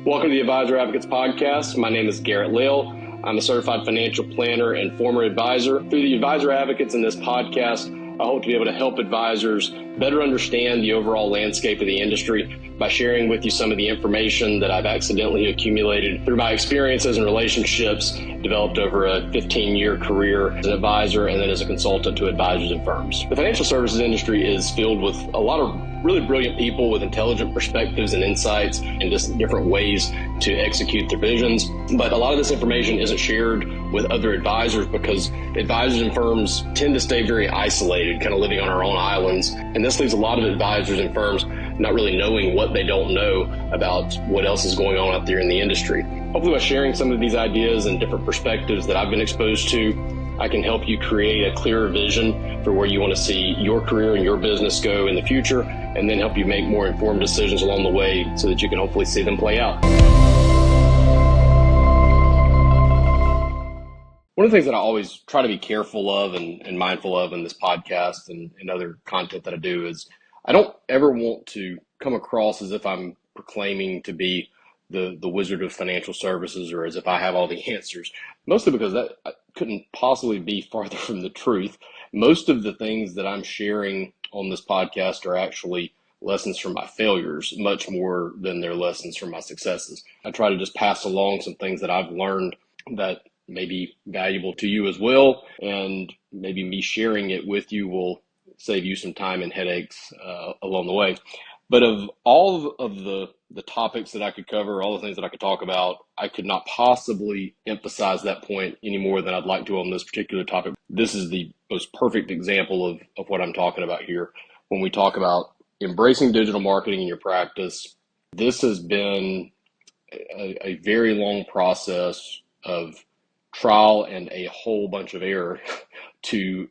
Welcome to the Advisor Advocates Podcast. My name is Garrett Lill. I'm a certified financial planner and former advisor. Through the Advisor Advocates in this podcast, I hope to be able to help advisors better understand the overall landscape of the industry by sharing with you some of the information that I've accidentally accumulated through my experiences and relationships developed over a 15-year career as an advisor and then as a consultant to advisors and firms. The financial services industry is filled with a lot of really brilliant people with intelligent perspectives and insights and just different ways to execute their visions. But a lot of this information isn't shared with other advisors because advisors and firms tend to stay very isolated, kind of living on our own islands. And this leaves a lot of advisors and firms not really knowing what they don't know about what else is going on out there in the industry. Hopefully by sharing some of these ideas and different perspectives that I've been exposed to, I can help you create a clearer vision for where you want to see your career and your business go in the future, and then help you make more informed decisions along the way so that you can hopefully see them play out. One of the things that I always try to be careful of and mindful of in this podcast and other content that I do is I don't ever want to come across as if I'm proclaiming to be the wizard of financial services or as if I have all the answers, mostly because that couldn't possibly be farther from the truth. Most of the things that I'm sharing on this podcast are actually lessons from my failures, much more than they're lessons from my successes. I try to just pass along some things that I've learned that may be valuable to you as well, and maybe me sharing it with you will save you some time and headaches along the way. But of all of the topics that I could cover, all the things that I could talk about, I could not possibly emphasize that point any more than I'd like to on this particular topic. This is the most perfect example of what I'm talking about here. When we talk about embracing digital marketing in your practice, this has been a very long process of trial and a whole bunch of error to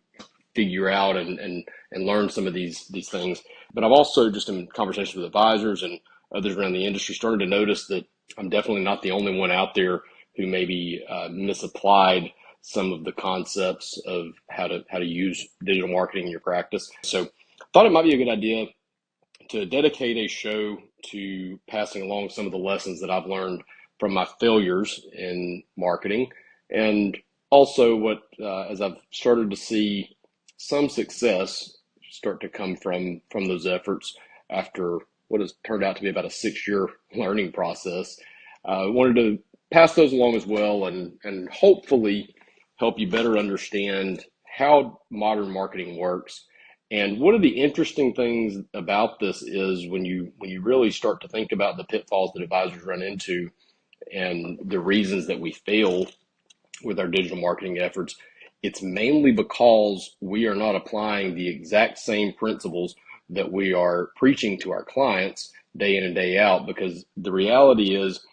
figure out and learn some of these things. But I've also, just in conversations with advisors and others around the industry, started to notice that I'm definitely not the only one out there who maybe misapplied some of the concepts of how to use digital marketing in your practice. So I thought it might be a good idea to dedicate a show to passing along some of the lessons that I've learned from my failures in marketing, and also what, as I've started to see some success start to come from those efforts after what has turned out to be about a 6-year learning process. I wanted to pass those along as well and hopefully help you better understand how modern marketing works. And one of the interesting things about this is when you really start to think about the pitfalls that advisors run into and the reasons that we fail with our digital marketing efforts, it's mainly because we are not applying the exact same principles that we are preaching to our clients day in and day out. Because the reality is,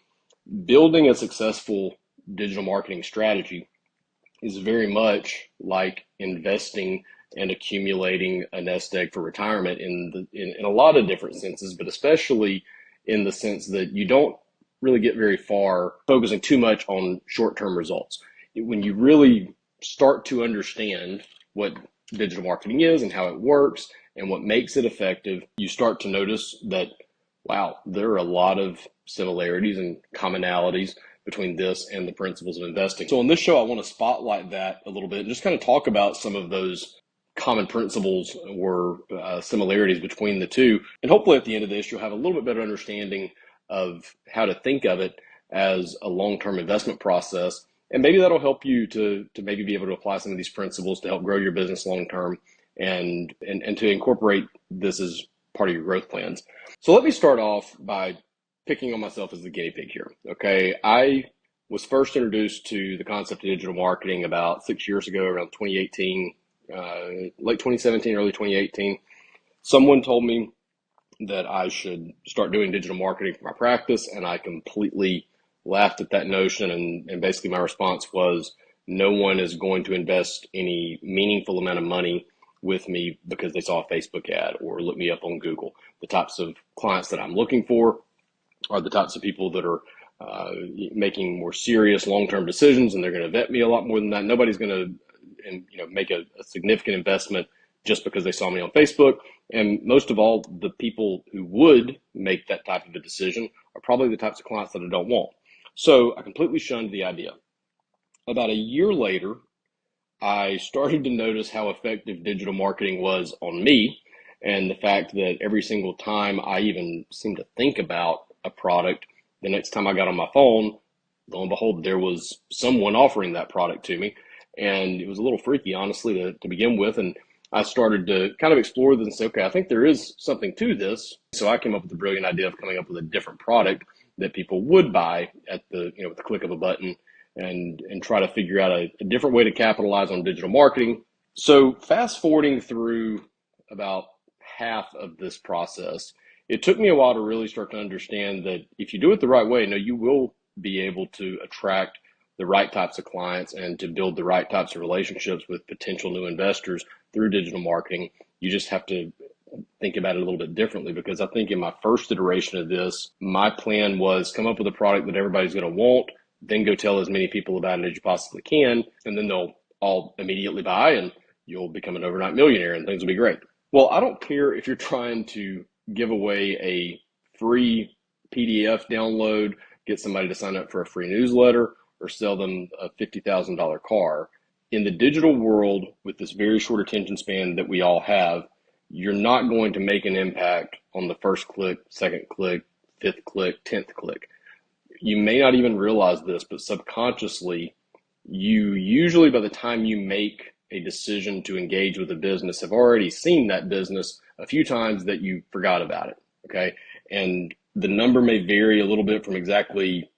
building a successful digital marketing strategy is very much like investing and accumulating a nest egg for retirement in a lot of different senses, but especially in the sense that you don't really get very far focusing too much on short-term results. When you really start to understand what digital marketing is and how it works and what makes it effective, you start to notice that, wow, there are a lot of similarities and commonalities between this and the principles of investing. So on this show, I want to spotlight that a little bit and just kind of talk about some of those common principles or similarities between the two. And hopefully at the end of this, you'll have a little bit better understanding of how to think of it as a long-term investment process. And maybe that'll help you to maybe be able to apply some of these principles to help grow your business long-term and to incorporate this as part of your growth plans. So let me start off by picking on myself as the guinea pig here. Okay, I was first introduced to the concept of digital marketing about 6 years ago, around 2018, late 2017, early 2018. Someone told me that I should start doing digital marketing for my practice, and I completely laughed at that notion, and basically my response was, no one is going to invest any meaningful amount of money with me because they saw a Facebook ad or look me up on Google. The types of clients that I'm looking for are the types of people that are making more serious long-term decisions, and they're going to vet me a lot more than that. Nobody's going to make a significant investment just because they saw me on Facebook, And most of all, the people who would make that type of a decision are probably the types of clients that I don't want. So I completely shunned the idea. About a year later, I started to notice how effective digital marketing was on me, and the fact that every single time I even seemed to think about a product, the next time I got on my phone, lo and behold, there was someone offering that product to me. And it was a little freaky, honestly, to begin with. And I started to kind of explore this and say, okay, I think there is something to this. So I came up with the brilliant idea of coming up with a different product that people would buy at with the click of a button, and try to figure out a different way to capitalize on digital marketing. So fast forwarding through about half of this process, it took me a while to really start to understand that if you do it the right way, you will be able to attract the right types of clients and to build the right types of relationships with potential new investors through digital marketing. You just have to think about it a little bit differently, because I think in my first iteration of this, my plan was come up with a product that everybody's going to want, then go tell as many people about it as you possibly can, and then they'll all immediately buy and you'll become an overnight millionaire and things will be great. Well, I don't care if you're trying to give away a free PDF download, get somebody to sign up for a free newsletter, or sell them a $50,000 car. In the digital world, with this very short attention span that we all have, you're not going to make an impact on the first click, second click, fifth click, 10th click. You may not even realize this, but subconsciously, you usually, by the time you make a decision to engage with a business, have already seen that business a few times that you forgot about it. Okay. And the number may vary a little bit from exactly,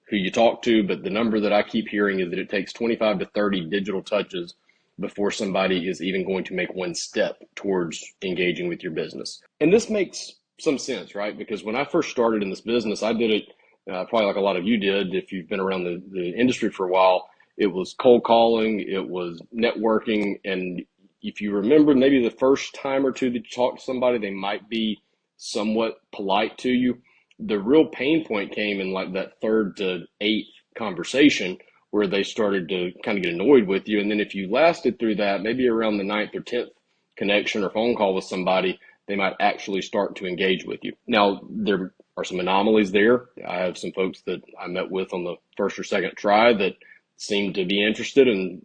who you talk to, but the number that I keep hearing is that it takes 25 to 30 digital touches before somebody is even going to make one step towards engaging with your business. And this makes some sense, right? Because when I first started in this business, I did it probably like a lot of you did. If you've been around the industry for a while, it was cold calling, it was networking. And if you remember, maybe the first time or two that you talk to somebody, they might be somewhat polite to you. The real pain point came in like that third to eighth conversation, where they started to kind of get annoyed with you. And then if you lasted through that, maybe around the ninth or 10th connection or phone call with somebody, they might actually start to engage with you. Now, there are some anomalies there. I have some folks that I met with on the first or second try that seemed to be interested, and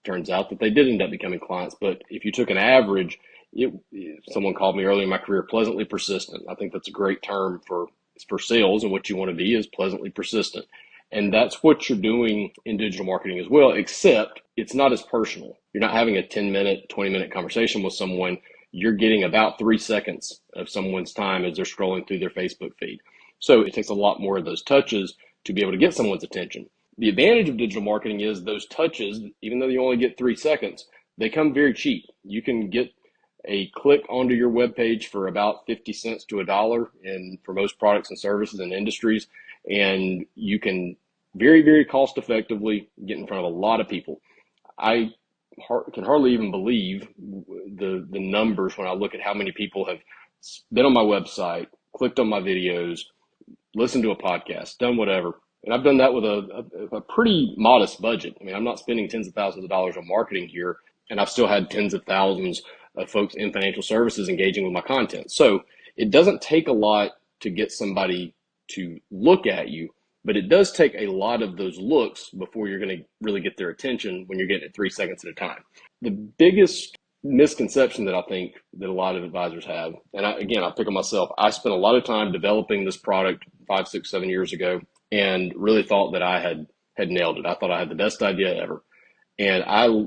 turns out that they did end up becoming clients. But if you took an average, someone called me early in my career pleasantly persistent. I think that's a great term for sales, and what you want to be is pleasantly persistent. And that's what you're doing in digital marketing as well, except it's not as personal. You're not having a 10-minute, 20-minute conversation with someone. You're getting about 3 seconds of someone's time as they're scrolling through their Facebook feed. So it takes a lot more of those touches to be able to get someone's attention. The advantage of digital marketing is those touches, even though you only get 3 seconds, they come very cheap. You can get a click onto your webpage for about 50 cents to $1 for most products and services and industries. And you can very, very cost effectively get in front of a lot of people. I can hardly even believe the numbers when I look at how many people have been on my website, clicked on my videos, listened to a podcast, done whatever. And I've done that with a pretty modest budget. I mean, I'm not spending tens of thousands of dollars on marketing here, and I've still had tens of thousands of folks in financial services engaging with my content. So it doesn't take a lot to get somebody to look at you, but it does take a lot of those looks before you're going to really get their attention when you're getting it 3 seconds at a time. The biggest misconception that I think that a lot of advisors have, and I'll pick on myself, I spent a lot of time developing this product 5, 6, 7 years ago, and really thought that I had nailed it. I thought I had the best idea ever. And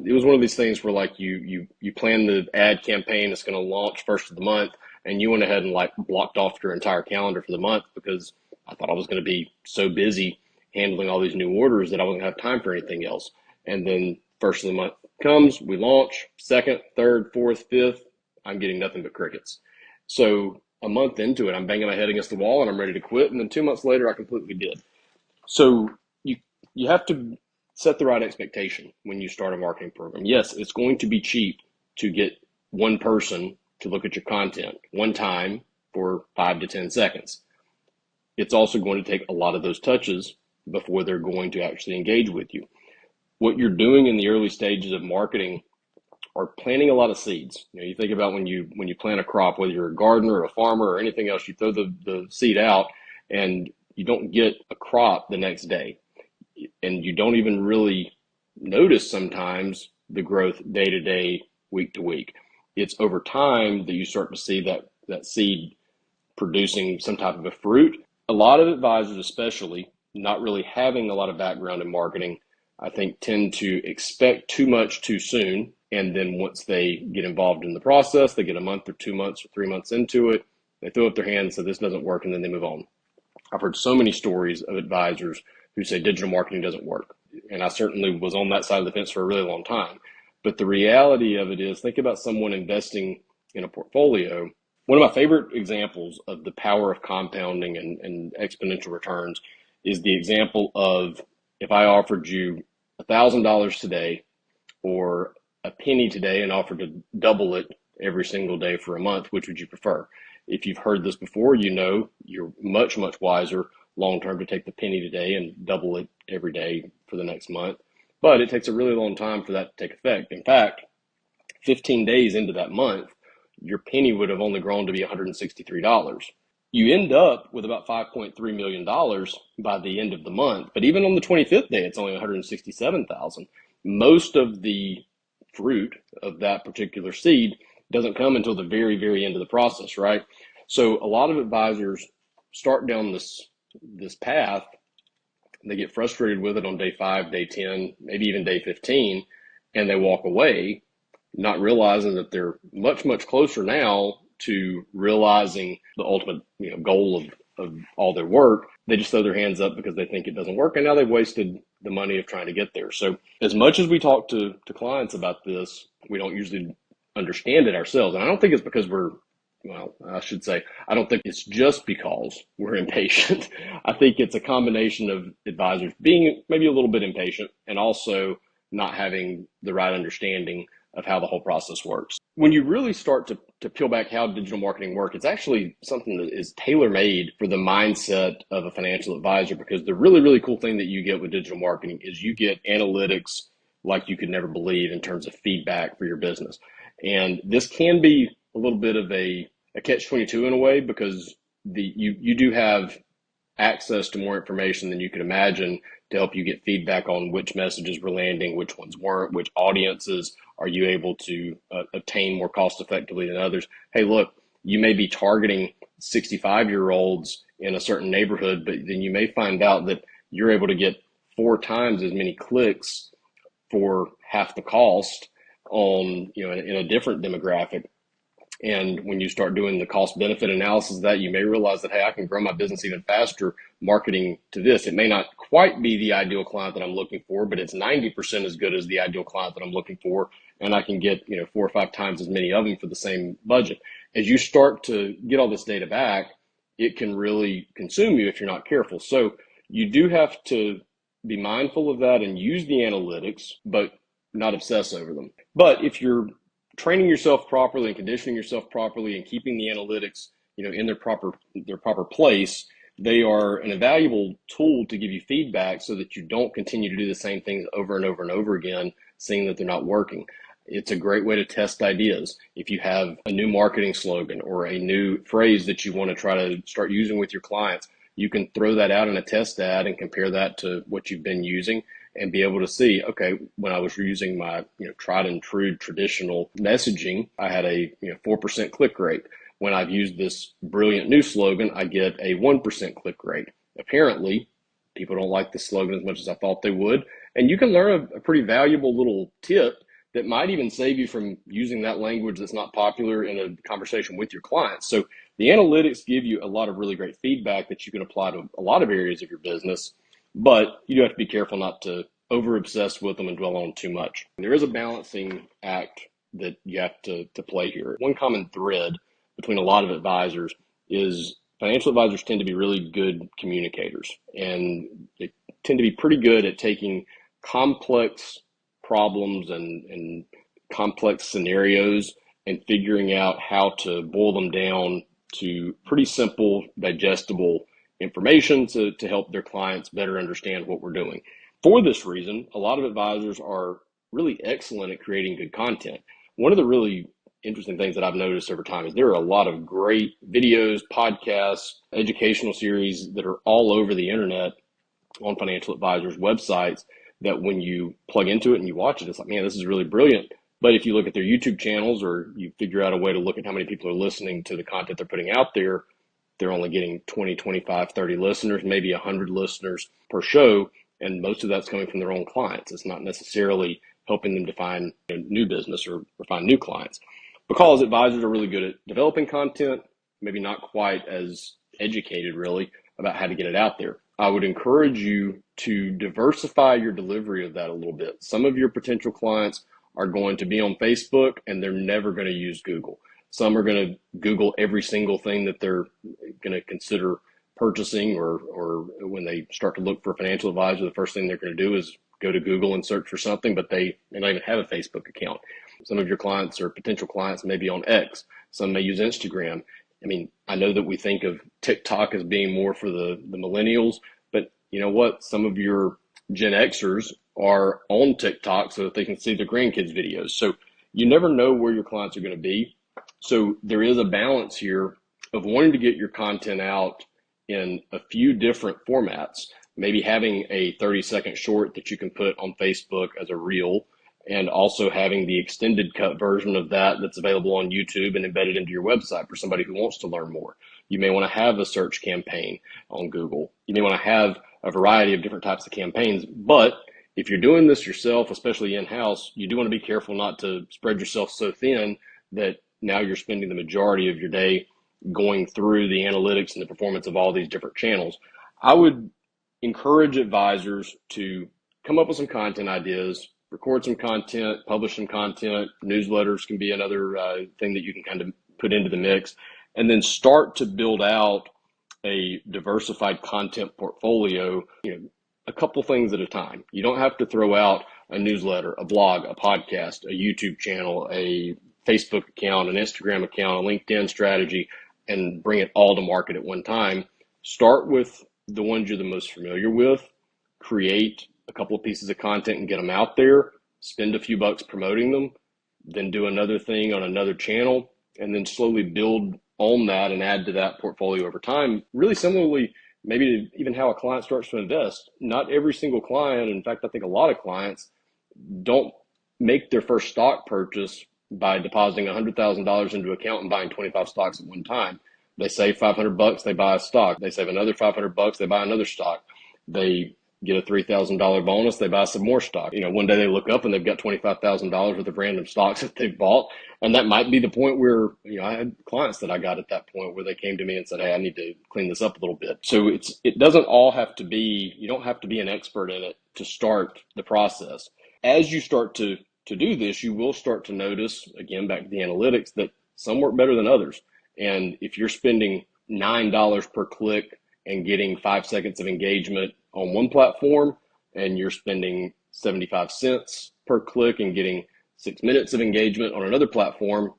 it was one of these things where like you plan the ad campaign that's going to launch first of the month, and you went ahead and like blocked off your entire calendar for the month, because I thought I was going to be so busy handling all these new orders that I wasn't going to have time for anything else. And then first of the month comes, we launch, second, third, fourth, fifth, I'm getting nothing but crickets. So a month into it, I'm banging my head against the wall and I'm ready to quit. And then 2 months later, I completely did. So you have to set the right expectation when you start a marketing program. Yes, it's going to be cheap to get one person to look at your content one time for 5 to 10 seconds. It's also going to take a lot of those touches before they're going to actually engage with you. What you're doing in the early stages of marketing are planting a lot of seeds. You think about when you plant a crop, whether you're a gardener or a farmer or anything else, you throw the seed out and you don't get a crop the next day. And you don't even really notice sometimes the growth day to day, week to week. It's over time that you start to see that seed producing some type of a fruit. A lot of advisors, especially not really having a lot of background in marketing, I think tend to expect too much too soon. And then once they get involved in the process, they get a month or 2 months or 3 months into it, they throw up their hands and say this doesn't work, and then they move on. I've heard so many stories of advisors who say digital marketing doesn't work. And I certainly was on that side of the fence for a really long time. But the reality of it is, think about someone investing in a portfolio. One of my favorite examples of the power of compounding and exponential returns is the example of if I offered you $1,000 today or a penny today and offered to double it every single day for a month, which would you prefer? If you've heard this before, you know you're much, much wiser long term to take the penny today and double it every day for the next month. But it takes a really long time for that to take effect. In fact, 15 days into that month, your penny would have only grown to be $163. You end up with about $5.3 million by the end of the month. But even on the 25th day, it's only $167,000. Most of the fruit of that particular seed doesn't come until the very, very end of the process, right? So a lot of advisors start down this path. They get frustrated with it on day 5, day 10, maybe even day 15, and they walk away, not realizing that they're much, much closer now to realizing the ultimate goal of all their work. They just throw their hands up because they think it doesn't work, and now they've wasted the money of trying to get there. So as much as we talk to clients about this, we don't usually understand it ourselves. And I don't think it's because I don't think it's just because we're impatient. I think it's a combination of advisors being maybe a little bit impatient and also not having the right understanding of how the whole process works. When you really start to peel back how digital marketing works, it's actually something that is tailor-made for the mindset of a financial advisor, because the really, really cool thing that you get with digital marketing is you get analytics like you could never believe in terms of feedback for your business. And this can be a little bit of a catch-22 in a way, because you do have access to more information than you could imagine to help you get feedback on which messages were landing, which ones weren't, which audiences are you able to obtain more cost effectively than others. Hey, look, you may be targeting 65-year-olds in a certain neighborhood, but then you may find out that you're able to get 4 times as many clicks for half the cost on, in a different demographic. And when you start doing the cost benefit analysis of that, you may realize that, hey, I can grow my business even faster marketing to this. It may not quite be the ideal client that I'm looking for, but it's 90% as good as the ideal client that I'm looking for. And I can get, 4 or 5 times as many of them for the same budget. As you start to get all this data back, it can really consume you if you're not careful. So you do have to be mindful of that and use the analytics, but not obsess over them. But if you're training yourself properly and conditioning yourself properly and keeping the analytics, in their proper place, they are an invaluable tool to give you feedback so that you don't continue to do the same things over and over and over again, seeing that they're not working. It's a great way to test ideas. If you have a new marketing slogan or a new phrase that you want to try to start using with your clients, you can throw that out in a test ad and compare that to what you've been using and be able to see, okay, when I was using my tried and true traditional messaging, I had a 4% click rate. When I've used this brilliant new slogan, I get a 1% click rate. Apparently, people don't like this slogan as much as I thought they would. And you can learn a pretty valuable little tip that might even save you from using that language that's not popular in a conversation with your clients. So the analytics give you a lot of really great feedback that you can apply to a lot of areas of your business, but you do have to be careful not to over obsess with them and dwell on too much. There is a balancing act that you have to play here. One common thread between a lot of advisors is financial advisors tend to be really good communicators, and they tend to be pretty good at taking complex problems and complex scenarios and figuring out how to boil them down to pretty simple, digestible information to help their clients better understand what we're doing. For this reason, a lot of advisors are really excellent at creating good content. one of the really interesting things that I've noticed over time is there are a lot of great videos, podcasts, educational series that are all over the internet on financial advisors' websites that when you plug into it and you watch it, it's like, man, this is really brilliant. But if you look at their YouTube channels or you figure out a way to look at how many people are listening to the content they're putting out there, they're only getting 20, 25, 30 listeners, maybe 100 listeners per show. And most of that's coming from their own clients. It's not necessarily helping them to find new business or find new clients. Because advisors are really good at developing content, maybe not quite as educated really about how to get it out there. I would encourage you to diversify your delivery of that a little bit. Some of your potential clients are going to be on Facebook and they're never going to use Google. Some are going to Google every single thing that they're going to consider purchasing, or when they start to look for a financial advisor, the first thing they're going to do is go to Google and search for something, but they don't even have a Facebook account. Some of your clients or potential clients may be on X. Some may use Instagram. I mean, I know that we think of TikTok as being more for the millennials, but you know what? Some of your Gen Xers are on TikTok so that they can see their grandkids' videos. So you never know where your clients are going to be. So there is a balance here of wanting to get your content out in a few different formats, maybe having a 30-second short that you can put on Facebook as a reel, and also having the extended cut version of that that's available on YouTube and embedded into your website for somebody who wants to learn more. You may want to have a search campaign on Google. You may want to have a variety of different types of campaigns, but if you're doing this yourself, especially in-house, you do want to be careful not to spread yourself so thin that now you're spending the majority of your day going through the analytics and the performance of all these different channels. I would encourage advisors to come up with some content ideas, record some content, publish some content. Newsletters can be another thing that you can kind of put into the mix, and then start to build out a diversified content portfolio, a couple things at a time. You don't have to throw out a newsletter, a blog, a podcast, a YouTube channel, a Facebook account, an Instagram account, a LinkedIn strategy, and bring it all to market at one time. Start with the ones you're the most familiar with, create a couple of pieces of content and get them out there, spend a few bucks promoting them, then do another thing on another channel, and then slowly build on that and add to that portfolio over time. Really similarly, maybe to even how a client starts to invest. Not every single client, in fact, I think a lot of clients don't make their first stock purchase by depositing $100,000 into an account and buying 25 stocks at one time. They save $500, they buy a stock. They save another $500, they buy another stock. They get a $3,000 bonus, they buy some more stock. One day they look up and they've got $25,000 worth of random stocks that they've bought. And that might be the point where, I had clients that I got at that point where they came to me and said, hey, I need to clean this up a little bit. So it doesn't all have to be, you don't have to be an expert in it to start the process. As you start to do this, you will start to notice, again, back to the analytics, that some work better than others. And if you're spending $9 per click and getting 5 seconds of engagement on one platform, and you're spending 75 cents per click and getting 6 minutes of engagement on another platform,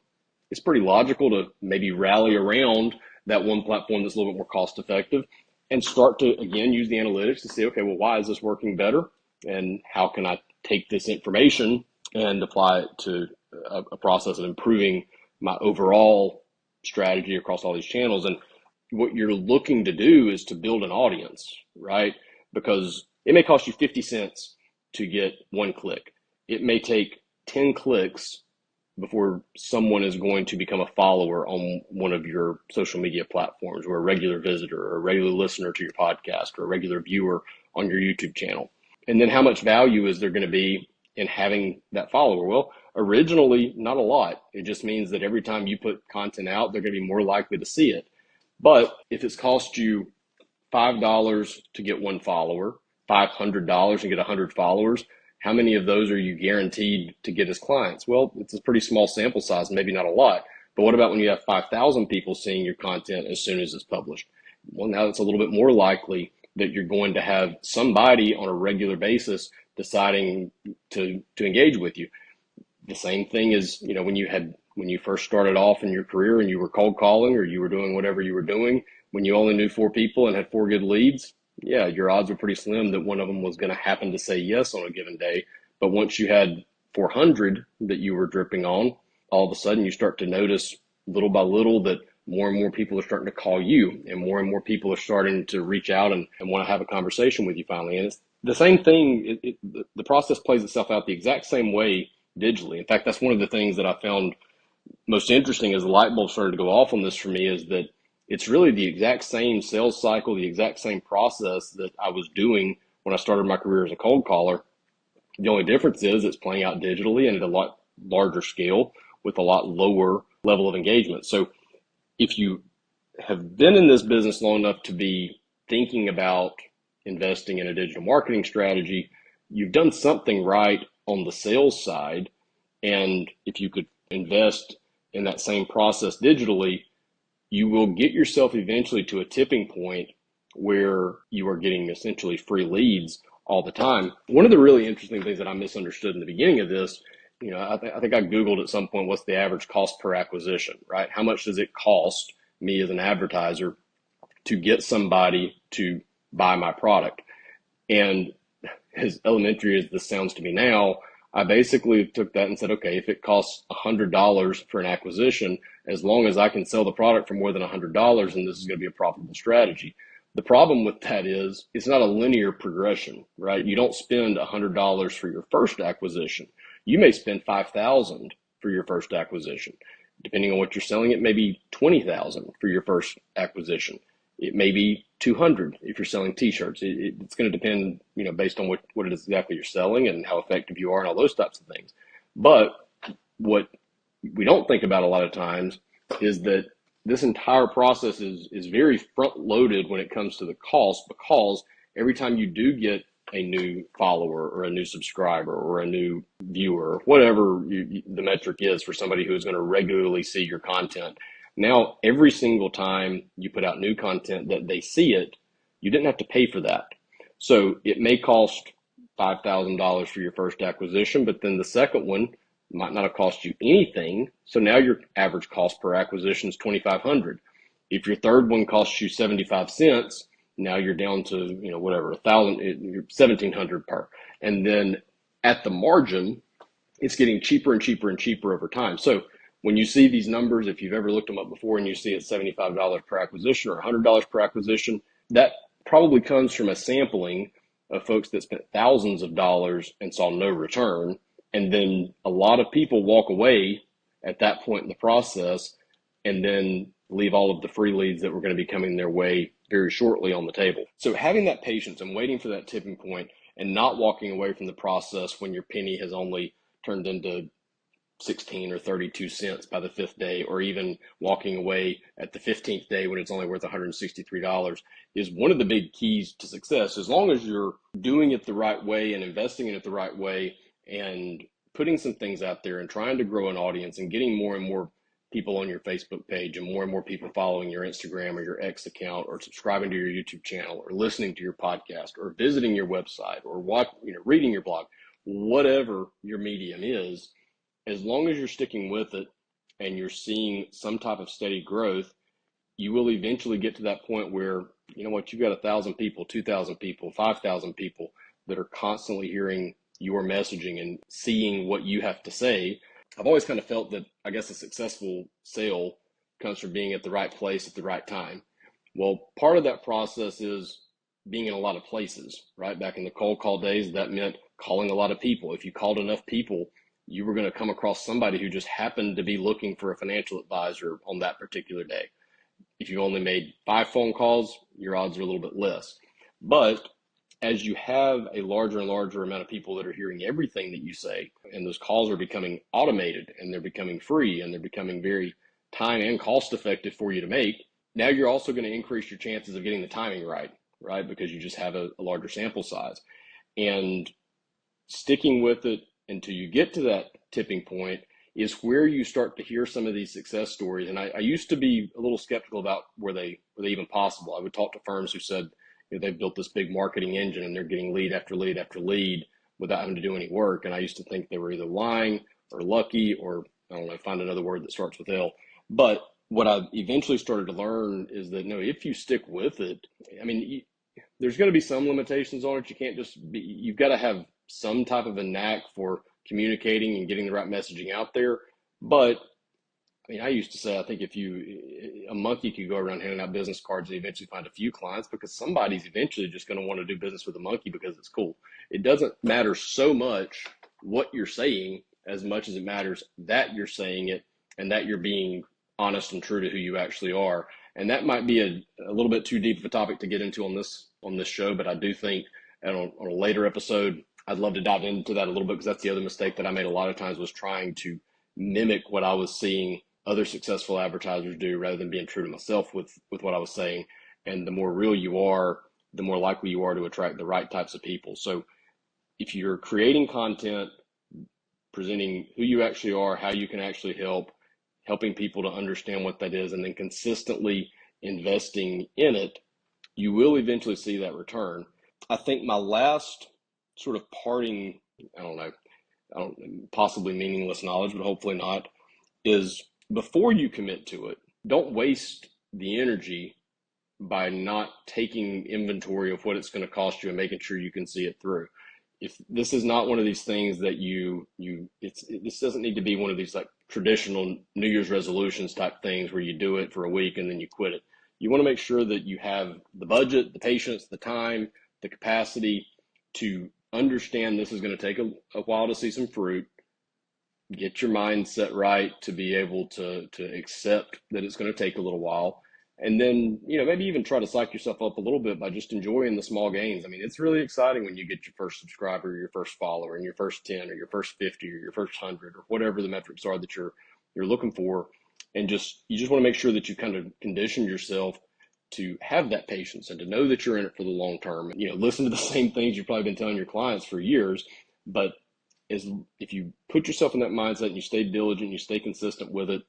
it's pretty logical to maybe rally around that one platform that's a little bit more cost effective and start to, again, use the analytics to see, okay, well, why is this working better? And how can I take this information and apply it to a process of improving my overall strategy across all these channels? And what you're looking to do is to build an audience, right? Because it may cost you 50 cents to get one click. It may take 10 clicks before someone is going to become a follower on one of your social media platforms, or a regular visitor, or a regular listener to your podcast, or a regular viewer on your YouTube channel. And then how much value is there going to be in having that follower? Well, originally, not a lot. It just means that every time you put content out, they're going to be more likely to see it. But if it's cost you $5 to get one follower, $500 and get 100 followers, how many of those are you guaranteed to get as clients? Well, it's a pretty small sample size, maybe not a lot. But what about when you have 5,000 people seeing your content as soon as it's published? Well, now it's a little bit more likely that you're going to have somebody on a regular basis deciding to engage with you. The same thing is, when you first started off in your career and you were cold calling or you were doing whatever you were doing, when you only knew 4 people and had 4 good leads, yeah, your odds were pretty slim that one of them was going to happen to say yes on a given day. But once you had 400 that you were dripping on, all of a sudden you start to notice little by little that more and more people are starting to call you, and more people are starting to reach out and want to have a conversation with you finally. And it's the same thing. The process plays itself out the exact same way digitally. In fact, that's one of the things that I found most interesting as the light bulb started to go off on this for me, is that it's really the exact same sales cycle, the exact same process that I was doing when I started my career as a cold caller. The only difference is it's playing out digitally and at a lot larger scale with a lot lower level of engagement. So if you have been in this business long enough to be thinking about investing in a digital marketing strategy, you've done something right on the sales side. And if you could invest in that same process digitally, you will get yourself eventually to a tipping point where you are getting essentially free leads all the time. One of the really interesting things that I misunderstood in the beginning of this, I think I Googled at some point, what's the average cost per acquisition, right? How much does it cost me as an advertiser to get somebody to buy my product? And as elementary as this sounds to me now, I basically took that and said, okay, if it costs $100 for an acquisition, as long as I can sell the product for more than $100, then this is going to be a profitable strategy. The problem with that is it's not a linear progression, right? You don't spend $100 for your first acquisition. You may spend $5,000 for your first acquisition. Depending on what you're selling, it may be $20,000 for your first acquisition. It may be 200 if you're selling t-shirts. It's going to depend, based on what it is exactly you're selling and how effective you are and all those types of things. But what we don't think about a lot of times is that this entire process is very front loaded when it comes to the cost, because every time you do get a new follower or a new subscriber or a new viewer, whatever the metric is for somebody who is going to regularly see your content, now every single time you put out new content that they see it, you didn't have to pay for that. So it may cost $5,000 for your first acquisition, but then the second one might not have cost you anything. So now your average cost per acquisition is $2,500. If your third one costs you 75 cents, now you're down to, whatever, $1,700 per. And then at the margin, it's getting cheaper and cheaper and cheaper over time. So when you see these numbers, if you've ever looked them up before and you see it's $75 per acquisition or $100 per acquisition, that probably comes from a sampling of folks that spent thousands of dollars and saw no return. And then a lot of people walk away at that point in the process and then leave all of the free leads that were going to be coming their way very shortly on the table. So having that patience and waiting for that tipping point and not walking away from the process when your penny has only turned into 16 or 32 cents by the fifth day, or even walking away at the 15th day when it's only worth $163, is one of the big keys to success. As long as you're doing it the right way and investing in it the right way and putting some things out there and trying to grow an audience and getting more and more people on your Facebook page and more people following your Instagram or your X account or subscribing to your YouTube channel or listening to your podcast or visiting your website or reading your blog, whatever your medium is, as long as you're sticking with it and you're seeing some type of steady growth, you will eventually get to that point where, you've got 1,000 people, 2,000 people, 5,000 people that are constantly hearing your messaging and seeing what you have to say. I've always kind of felt that, I guess, a successful sale comes from being at the right place at the right time. Well, part of that process is being in a lot of places, right? Back in the cold call days, that meant calling a lot of people. If you called enough people, you were going to come across somebody who just happened to be looking for a financial advisor on that particular day. If you only made 5 phone calls, your odds are a little bit less. But as you have a larger and larger amount of people that are hearing everything that you say, and those calls are becoming automated and they're becoming free and they're becoming very time and cost effective for you to make, now you're also going to increase your chances of getting the timing right? Because you just have a larger sample size. And sticking with it until you get to that tipping point is where you start to hear some of these success stories. And I used to be a little skeptical about were they even possible. I would talk to firms who said, they've built this big marketing engine and they're getting lead after lead after lead without having to do any work. And I used to think they were either lying or lucky, or I don't know, find another word that starts with L. But what I eventually started to learn is that, if you stick with it, there's going to be some limitations on it. You can't just be, you've got to have some type of a knack for communicating and getting the right messaging out there. But I mean, I used to say, I think a monkey could go around handing out business cards and eventually find a few clients because somebody's eventually just going to want to do business with a monkey because it's cool. It doesn't matter so much what you're saying as much as it matters that you're saying it and that you're being honest and true to who you actually are. And that might be a little bit too deep of a topic to get into on this show, but I do think on a later episode, I'd love to dive into that a little bit because that's the other mistake that I made a lot of times was trying to mimic what I was seeing other successful advertisers do rather than being true to myself with what I was saying. And the more real you are, the more likely you are to attract the right types of people. So if you're creating content, presenting who you actually are, how you can actually help, helping people to understand what that is, and then consistently investing in it, you will eventually see that return. I think my last sort of parting, I don't know, possibly meaningless knowledge, but hopefully not, is before you commit to it, don't waste the energy by not taking inventory of what it's going to cost you and making sure you can see it through. If this is not one of these things that this doesn't need to be one of these like traditional New Year's resolutions type things where you do it for a week and then you quit it. You want to make sure that you have the budget, the patience, the time, the capacity to understand this is going to take a while to see some fruit. Get your mindset right to be able to accept that it's going to take a little while. And then, maybe even try to psych yourself up a little bit by just enjoying the small gains. I mean, it's really exciting when you get your first subscriber, or your first follower, and your first 10, or your first 50, or your first 100, or whatever the metrics are that you're looking for. And you just want to make sure that you kind of condition yourself to have that patience and to know that you're in it for the long term. Listen to the same things you've probably been telling your clients for years, but if you put yourself in that mindset and you stay diligent, you stay consistent with it,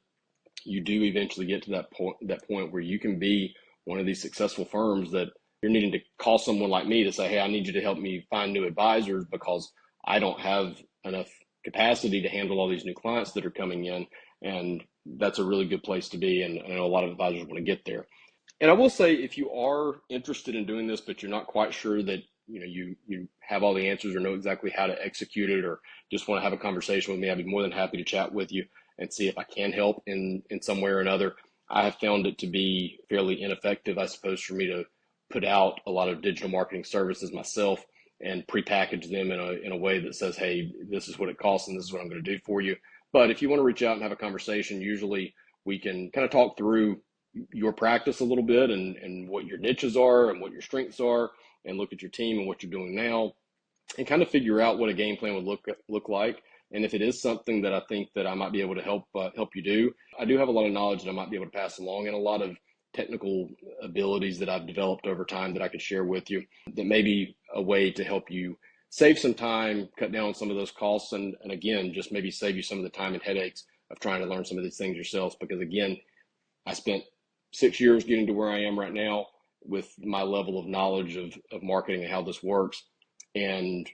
you do eventually get to that point where you can be one of these successful firms that you're needing to call someone like me to say, hey, I need you to help me find new advisors because I don't have enough capacity to handle all these new clients that are coming in. And that's a really good place to be. And I know a lot of advisors want to get there. And I will say, if you are interested in doing this, but you're not quite sure that you have all the answers or know exactly how to execute it, or just want to have a conversation with me, I'd be more than happy to chat with you and see if I can help in some way or another. I have found it to be fairly ineffective, I suppose, for me to put out a lot of digital marketing services myself and prepackage them in a way that says, hey, this is what it costs and this is what I'm going to do for you. But if you want to reach out and have a conversation, usually we can kind of talk through your practice a little bit and what your niches are and what your strengths are, and look at your team and what you're doing now and kind of figure out what a game plan would look like. And if it is something that I think that I might be able to help you do, I do have a lot of knowledge that I might be able to pass along, and a lot of technical abilities that I've developed over time that I could share with you that may be a way to help you save some time, cut down on some of those costs, and again, just maybe save you some of the time and headaches of trying to learn some of these things yourselves. Because again, I spent 6 years getting to where I am right now with my level of knowledge of marketing and how this works. And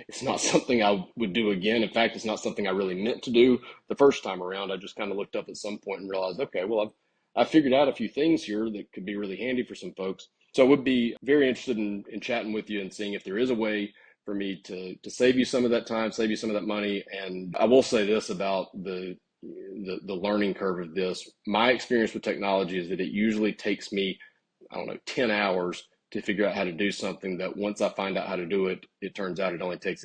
it's not something I would do again. In fact, it's not something I really meant to do the first time around. I just kind of looked up at some point and realized, okay, well, I've figured out a few things here that could be really handy for some folks. So I would be very interested in chatting with you and seeing if there is a way for me to save you some of that time, save you some of that money. And I will say this about the learning curve of this. My experience with technology is that it usually takes me, 10 hours to figure out how to do something that once I find out how to do it, it turns out it takes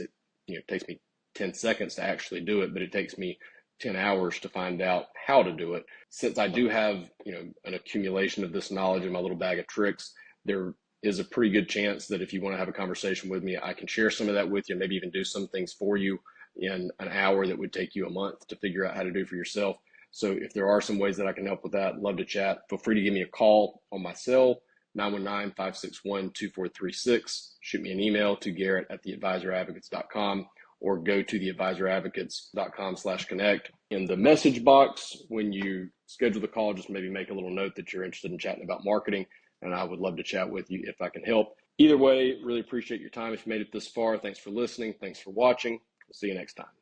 me 10 seconds to actually do it, but it takes me 10 hours to find out how to do it. Since I do have, an accumulation of this knowledge in my little bag of tricks, there is a pretty good chance that if you want to have a conversation with me, I can share some of that with you, maybe even do some things for you in an hour that would take you a month to figure out how to do for yourself. So if there are some ways that I can help with that, love to chat. Feel free to give me a call on my cell, 919-561-2436. Shoot me an email to Garrett@theadvisoradvocates.com, or go to theadvisoradvocates.com/connect. In the message box, when you schedule the call, just maybe make a little note that you're interested in chatting about marketing, and I would love to chat with you if I can help. Either way, really appreciate your time. If you made it this far, thanks for listening. Thanks for watching. We'll see you next time.